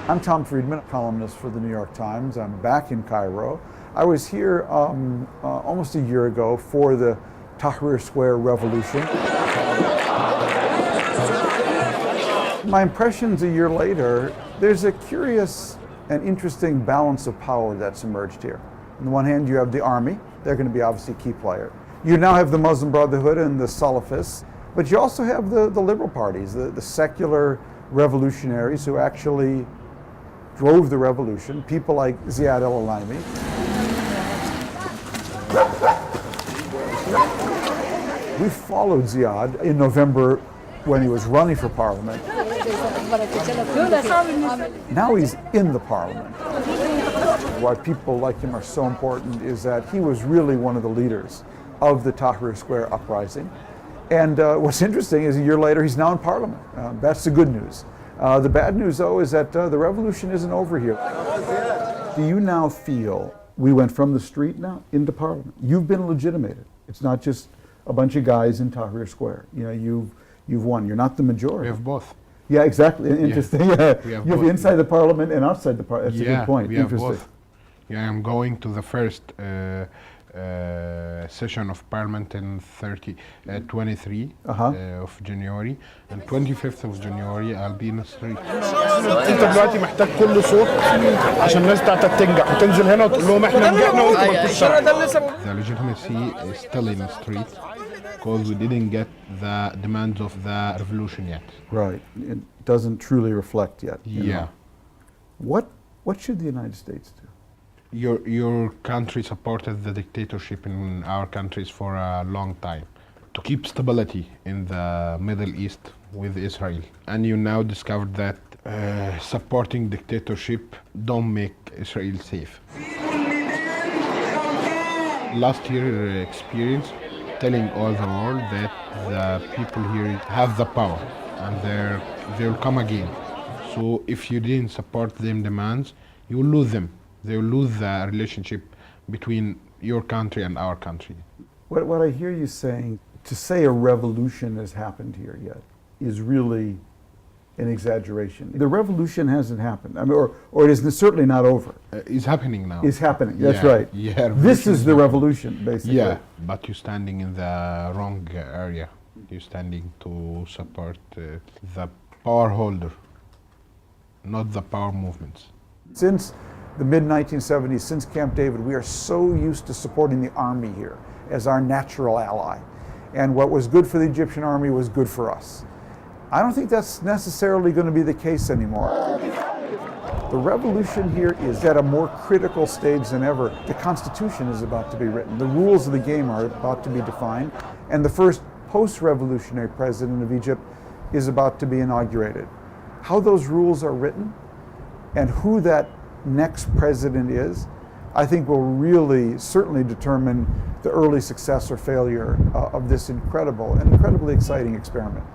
I'm Tom Friedman, columnist for the New York Times. I'm back in Cairo. I was here almost a year ago for the Tahrir Square revolution. My impressions a year later, there's a curious and interesting balance of power that's emerged here. On the one hand, you have the army. They're going to be obviously a key player. You now have the Muslim Brotherhood and the Salafists, but you also have the liberal parties, the secular revolutionaries who actually drove the revolution, people like Ziad al-Alaimi. We followed Ziad in November when he was running for parliament. Now he's in the parliament. Why people like him are so important is that he was really one of the leaders of the Tahrir Square uprising. And what's interesting is a year later he's now in parliament. That's the good news. The bad news, though, is that the revolution isn't over here. Do you now feel we went from the street now into parliament? You've been legitimated. It's not just a bunch of guys in Tahrir Square. You know, you've won. You're not the majority. We have both. Yeah, exactly. Interesting. Yeah. We have you have both. Inside the parliament and outside the parliament. That's a good point. We have Interesting. both. Yeah, I'm going to the first session of parliament in 23 of January, and 25th of January I'll be in the street. انت دلوقتي محتاج كل صوت عشان الناس بتاعتك تنجح وتنزل هنا وتقول لهم احنا نجحنا وانتوا ما انتوش شعب. The legitimacy is still in the street because we didn't get the demands of the revolution yet. Right. It doesn't truly reflect yet. you Yeah. know. What should the United States do? Your country supported the dictatorship in our countries for a long time to keep stability in the Middle East with Israel. And you now discovered that supporting dictatorship don't make Israel safe. Last year experience telling all the world that the people here have the power and they'll come again. So if you didn't support them demands, you will lose them. They will lose the relationship between your country and our country. What I hear you saying, to say a revolution has happened here yet is really an exaggeration. The revolution hasn't happened. I mean, or it is certainly not over. It's happening now. It's happening, that's right. Yeah, This is the revolution, basically. Yeah, but you're standing in the wrong area. You're standing to support the power holder, not the power movements. Since the mid-1970s, since Camp David, we are so used to supporting the army here as our natural ally. And what was good for the Egyptian army was good for us. I don't think that's necessarily going to be the case anymore. The revolution here is at a more critical stage than ever. The Constitution is about to be written. The rules of the game are about to be defined. And the first post-revolutionary president of Egypt is about to be inaugurated. How those rules are written and who that next president is, I think will really certainly determine the early success or failure of this incredible and incredibly exciting experiment.